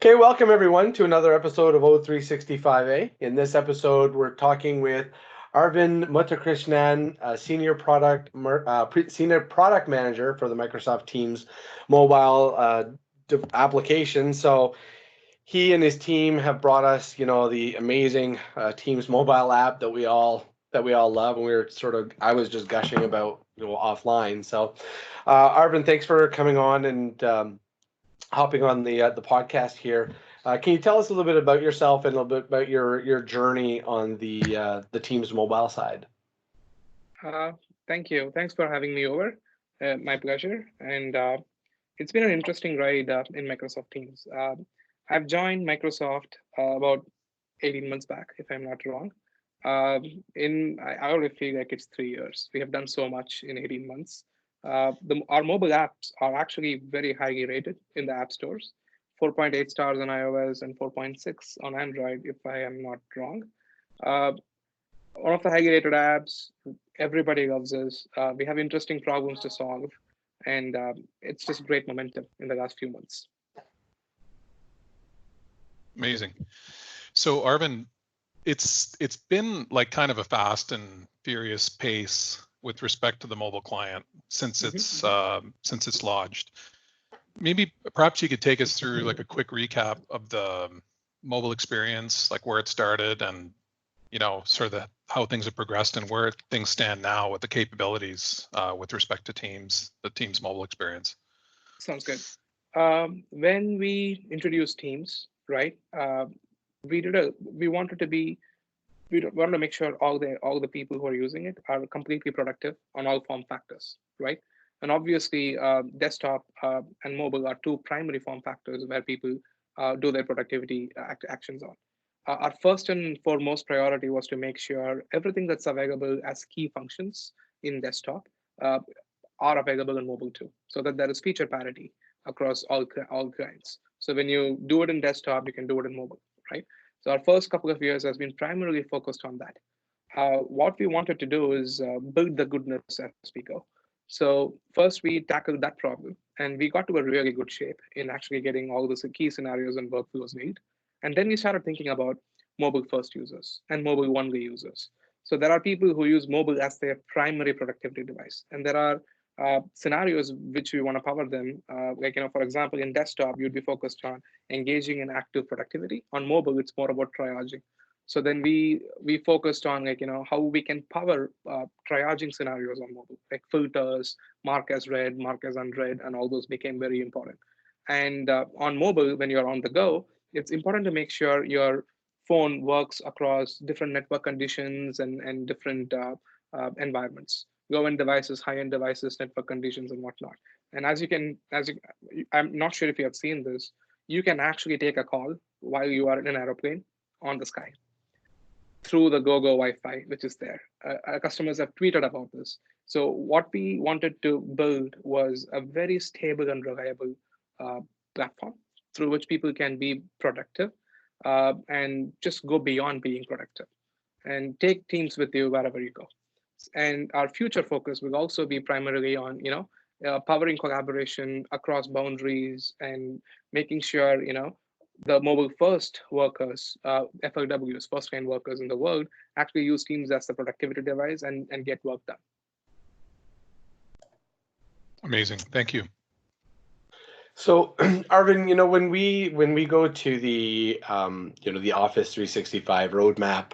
Okay, welcome everyone to another episode of O365A. In this episode, we're talking with Arvind Muthukrishnan, senior product manager for the Microsoft Teams mobile application. So he and his team have brought us, the amazing Teams mobile app that we all love, and I was just gushing about, offline. So, Arvind, thanks for coming on and hopping on the podcast here. Can you tell us a little bit about yourself and a little bit about your journey on the Teams mobile side? Uh, Thank you. Thanks for having me over. My pleasure. And it's been an interesting ride in Microsoft Teams. I've joined Microsoft about 18 months back, if I'm not wrong. I already feel like it's 3 years. We have done so much in 18 months. Our mobile apps are actually very highly rated in the app stores. 4.8 stars on iOS and 4.6 on Android, if I am not wrong. Uh, One of the highly rated apps. Everybody loves us. We have interesting problems to solve, and it's just great momentum in the last few months. Amazing. So Arvind, it's been like kind of a fast and furious pace with respect to the mobile client since it's launched. Maybe perhaps you could take us through like a quick recap of the mobile experience, like where it started and sort of how things have progressed and where things stand now with the capabilities with respect to the Teams mobile experience. Sounds good. When we introduced Teams, right? We wanted to be we wanted to make sure all the people who are using it are completely productive on all form factors, right? And obviously, desktop and mobile are two primary form factors where people do their productivity actions on. Our first and foremost priority was to make sure everything that's available as key functions in desktop uh, are available in mobile too, so that there is feature parity across all clients. So when you do it in desktop, you can do it in mobile, right? So our first couple of years has been primarily focused on that. What we wanted to do is build the goodness as we go. So first we tackled that problem, and we got to a really good shape in actually getting all the key scenarios and workflows made. And then we started thinking about mobile first users and mobile only users. So there are people who use mobile as their primary productivity device, and there are scenarios which we want to power them. Like, for example, in desktop, you'd be focused on engaging in active productivity. On mobile, it's more about triaging. So then we focused on, like, how we can power triaging scenarios on mobile, like filters, mark as read, mark as unread, and all those became very important. And on mobile, when you're on the go, it's important to make sure your phone works across different network conditions and different environments, low-end devices, high-end devices, network conditions, and whatnot. And I'm not sure if you have seen this, you can actually take a call while you are in an aeroplane on the sky through the GoGo Wi-Fi, which is there. Our customers have tweeted about this. So what we wanted to build was a very stable and reliable uh, platform through which people can be productive and just go beyond being productive and take teams with you wherever you go. And our future focus will also be primarily on, powering collaboration across boundaries and making sure, the mobile first workers, FLWs, first line workers in the world, actually use Teams as the productivity device and get work done. Amazing. Thank you. So, Arvind, when we go to the Office 365 roadmap,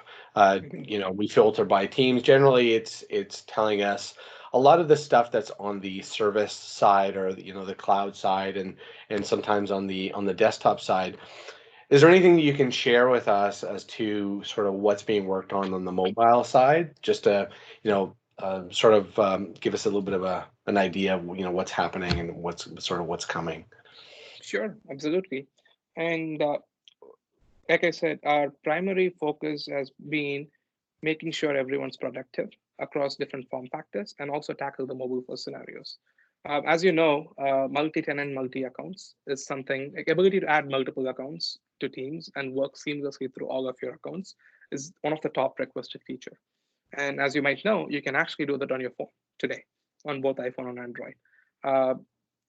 we filter by teams. Generally, it's telling us a lot of the stuff that's on the service side or the cloud side, and sometimes on the desktop side. Is there anything that you can share with us as to sort of what's being worked on the mobile side, just to give us a little bit of an idea of what's happening and what's coming? Sure, absolutely. And like I said, our primary focus has been making sure everyone's productive across different form factors and also tackle the mobile first scenarios. As you know, multi-tenant, multi-accounts is something like ability to add multiple accounts to Teams and work seamlessly through all of your accounts is one of the top requested feature. And as you might know, you can actually do that on your phone today on both iPhone and Android. Uh,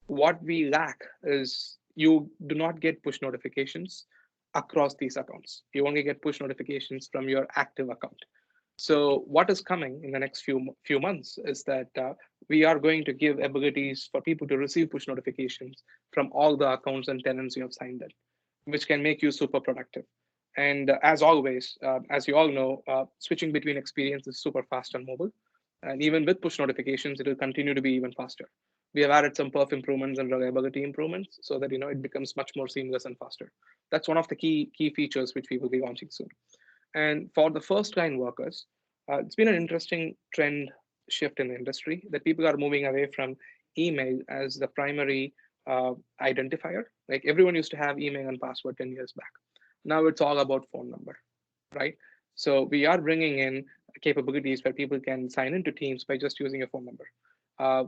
what we lack is you do not get push notifications across these accounts. You only get push notifications from your active account. So what is coming in the next few months is that we are going to give abilities for people to receive push notifications from all the accounts and tenants you have signed in, which can make you super productive. And as always, as you all know, switching between experience is super fast on mobile. And even with push notifications, it will continue to be even faster. We have added some perf improvements and reliability improvements so that it becomes much more seamless and faster. That's one of the key features which we will be launching soon. And for the first line workers, it's been an interesting trend shift in the industry that people are moving away from email as the primary identifier. Like everyone used to have email and password 10 years back. Now it's all about phone number, right? So we are bringing in capabilities where people can sign into Teams by just using a phone number.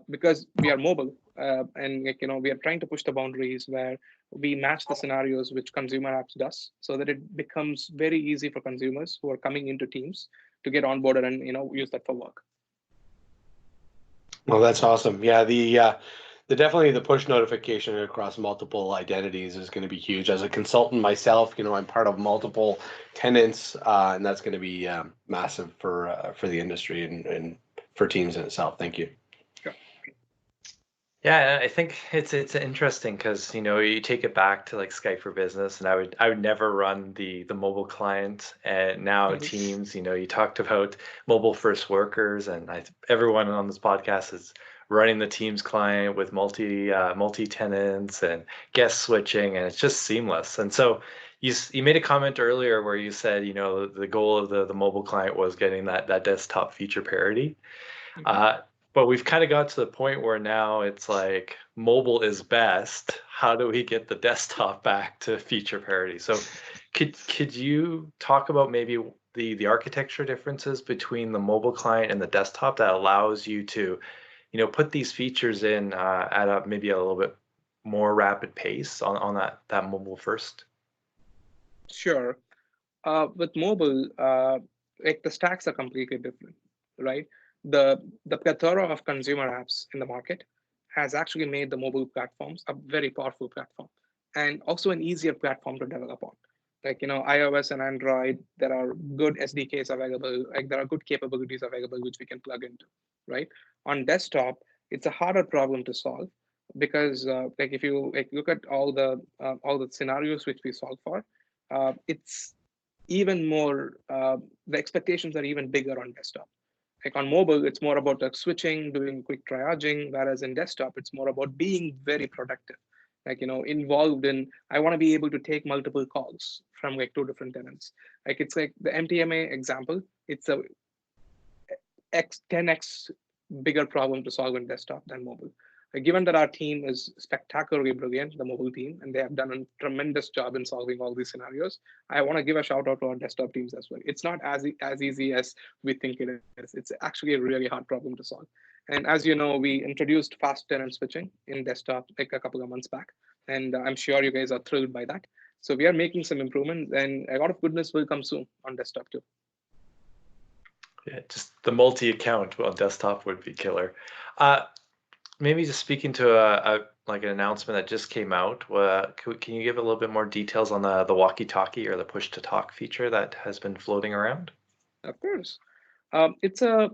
Because we are mobile and we are trying to push the boundaries where we match the scenarios which consumer apps does, so that it becomes very easy for consumers who are coming into Teams to get onboarded and use that for work. Well, that's awesome. Yeah, the definitely the push notification across multiple identities is going to be huge. As a consultant myself, I'm part of multiple tenants, and that's going to be massive for the industry and for Teams in itself. Thank you. Yeah, I think it's interesting because you take it back to like Skype for Business, and I would never run the mobile client, and now Teams. You talked about mobile first workers, and everyone on this podcast is running the Teams client with multi tenants and guest switching, and it's just seamless. And so you made a comment earlier where you said the goal of the mobile client was getting that desktop feature parity. But we've kind of got to the point where now it's like mobile is best. How do we get the desktop back to feature parity? So could you talk about maybe the architecture differences between the mobile client and the desktop that allows you to, put these features in at maybe a little bit more rapid pace on that mobile first? Sure. With mobile, like the stacks are completely different, right? The plethora of consumer apps in the market has actually made the mobile platforms a very powerful platform, and also an easier platform to develop on. Like iOS and Android, there are good SDKs available, like there are good capabilities available which we can plug into, right? On desktop, it's a harder problem to solve because like if you look at all the scenarios which we solve for, it's even more the expectations are even bigger on desktop. Like on mobile, it's more about like switching, doing quick triaging, whereas in desktop, it's more about being very productive. Like, involved in, I want to be able to take multiple calls from like 2 different tenants. Like it's like the MTMA example, it's a 10x bigger problem to solve in desktop than mobile. Given that our team is spectacularly brilliant, the mobile team, and they have done a tremendous job in solving all these scenarios, I want to give a shout out to our desktop teams as well. It's not as easy as we think it is. It's actually a really hard problem to solve. And as you know, we introduced fast tenant switching in desktop like a couple of months back, and I'm sure you guys are thrilled by that. So we are making some improvements, and a lot of goodness will come soon on desktop too. Yeah, just the multi-account on desktop would be killer. Maybe just speaking to like an announcement that just came out, can you give a little bit more details on the walkie-talkie or the push-to-talk feature that has been floating around? Of course. It's a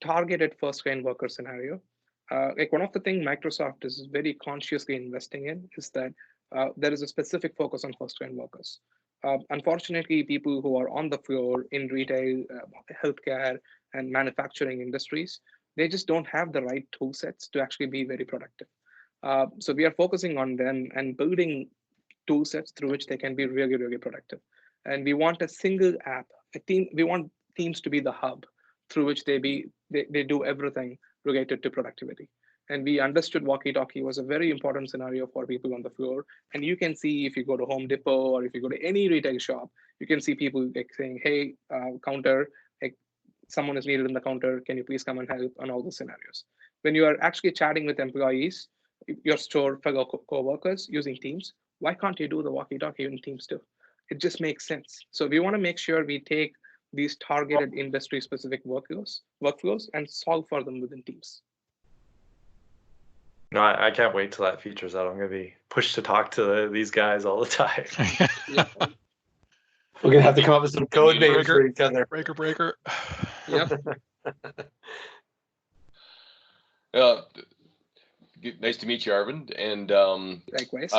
targeted first-line worker scenario. Like one of the things Microsoft is very consciously investing in is that there is a specific focus on first-line workers. Unfortunately, people who are on the floor in retail, healthcare, and manufacturing industries, they just don't have the right tool sets to actually be very productive. So we are focusing on them and building tool sets through which they can be really, really productive. And we want a single app, we want Teams to be the hub through which they do everything related to productivity. And we understood walkie-talkie was a very important scenario for people on the floor. And you can see if you go to Home Depot or if you go to any retail shop, you can see people like saying, hey, counter, like someone is needed in the counter. Can you please come and help on all the scenarios? When you are actually chatting with employees, your store fellow co-workers using Teams, why can't you do the walkie-talkie in Teams too? It just makes sense. So we want to make sure we take these targeted industry-specific workflows and solve for them within Teams. No, I can't wait till that feature's out. I'm going to be pushed to talk to these guys all the time. Yeah. We're gonna have to come up with some code names for each other. Breaker. Yep. Nice to meet you, Arvind. And Likewise.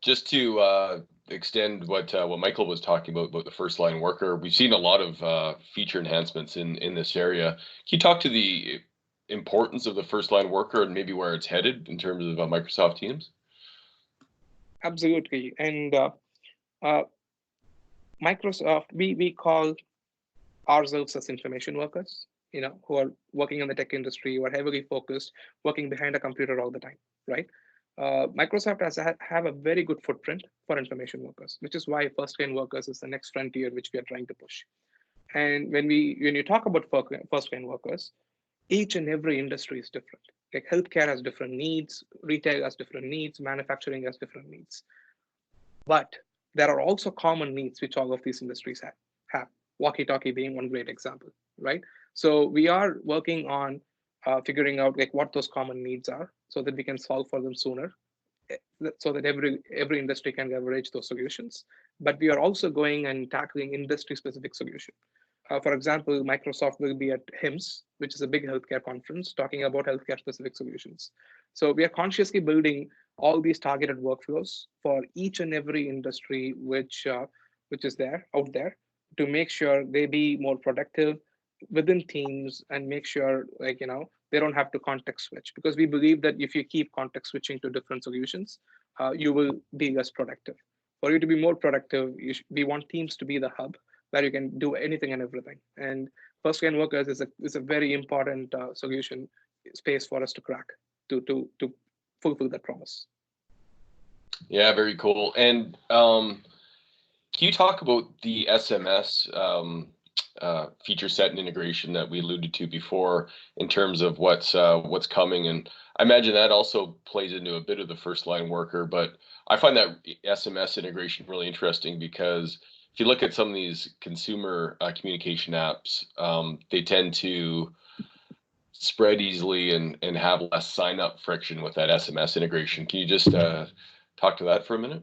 just to extend what Michael was talking about the first line worker, we've seen a lot of feature enhancements in this area. Can you talk to the importance of the first line worker and maybe where it's headed in terms of Microsoft Teams? Absolutely. And Microsoft, we call ourselves as information workers, who are working in the tech industry, who are heavily focused, working behind a computer all the time, right? Microsoft have a very good footprint for information workers, which is why first line workers is the next frontier which we are trying to push. And when you talk about first line workers, each and every industry is different. Like healthcare has different needs, retail has different needs, manufacturing has different needs. But there are also common needs which all of these industries have. Walkie-talkie being one great example, right? So we are working on figuring out like what those common needs are so that we can solve for them sooner, so that every industry can leverage those solutions. But we are also going and tackling industry-specific solution. For example, Microsoft will be at HIMSS, which is a big healthcare conference, talking about healthcare-specific solutions. So we are consciously building all these targeted workflows for each and every industry which is out there, to make sure they be more productive within teams and make sure they don't have to context switch, because we believe that if you keep context switching to different solutions, you will be less productive. For you to be more productive, we want teams to be the hub where you can do anything and everything. And first line workers is a very important solution space for us to crack to fulfill that promise. Yeah, very cool. And can you talk about the SMS feature set and integration that we alluded to before in terms of what's coming? And I imagine that also plays into a bit of the first line worker, but I find that SMS integration really interesting because if you look at some of these consumer communication apps, they tend to spread easily and have less sign up friction with that SMS integration. Can you just talk to that for a minute?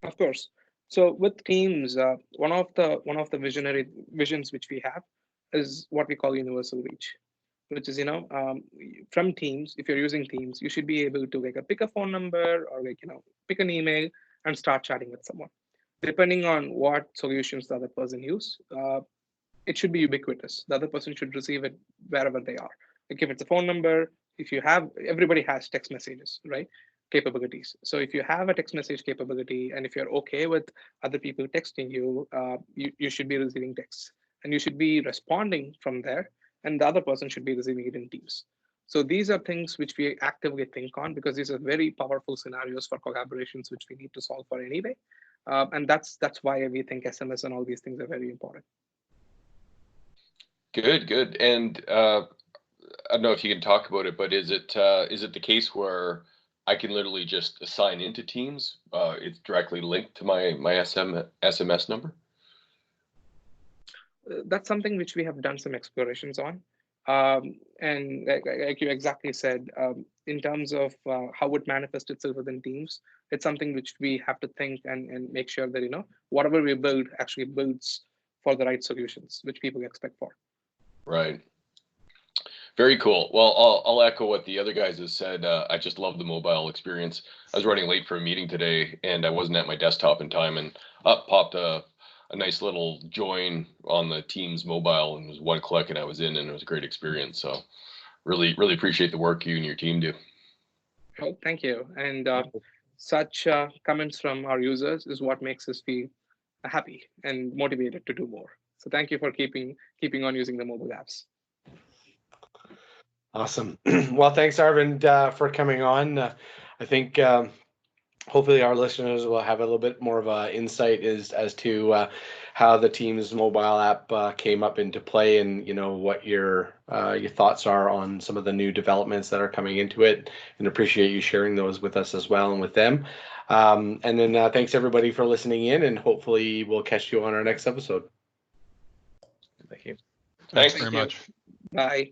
Of course. So with Teams, one of the visionary visions which we have is what we call universal reach, which is from Teams. If you're using Teams, you should be able to pick a phone number or pick an email and start chatting with someone. Depending on what solutions the other person use, it should be ubiquitous. The other person should receive it wherever they are. Like if it's a phone number, everybody has text messages, right? Capabilities. So if you have a text message capability, and if you're okay with other people texting you, you should be receiving texts, and you should be responding from there, and the other person should be receiving it in Teams. So these are things which we actively think on, because these are very powerful scenarios for collaborations which we need to solve for anyway. And that's why we think SMS and all these things are very important. Good. And I don't know if you can talk about it, but is it the case where I can literally just assign into Teams? It's directly linked to my SMS number? That's something which we have done some explorations on. And like you exactly said, in terms of how it manifests itself within Teams, it's something which we have to think and make sure that whatever we build actually builds for the right solutions which people expect for. Right. Very cool. Well, I'll echo what the other guys have said. I just love the mobile experience. I was running late for a meeting today, and I wasn't at my desktop in time, and up popped a nice little join on the Teams mobile, and it was one click, and I was in, and it was a great experience. So really appreciate the work you and your team do. Oh, thank you. And such comments from our users is what makes us feel happy and motivated to do more. So thank you for keeping on using the mobile apps. Awesome. Well, thanks, Arvind, for coming on. I think hopefully our listeners will have a little bit more of an insight as to how the Teams mobile app came up into play, and what your thoughts are on some of the new developments that are coming into it, and appreciate you sharing those with us as well and with them. And then thanks everybody for listening in, and hopefully we'll catch you on our next episode. Thank you. Thanks very much. Bye.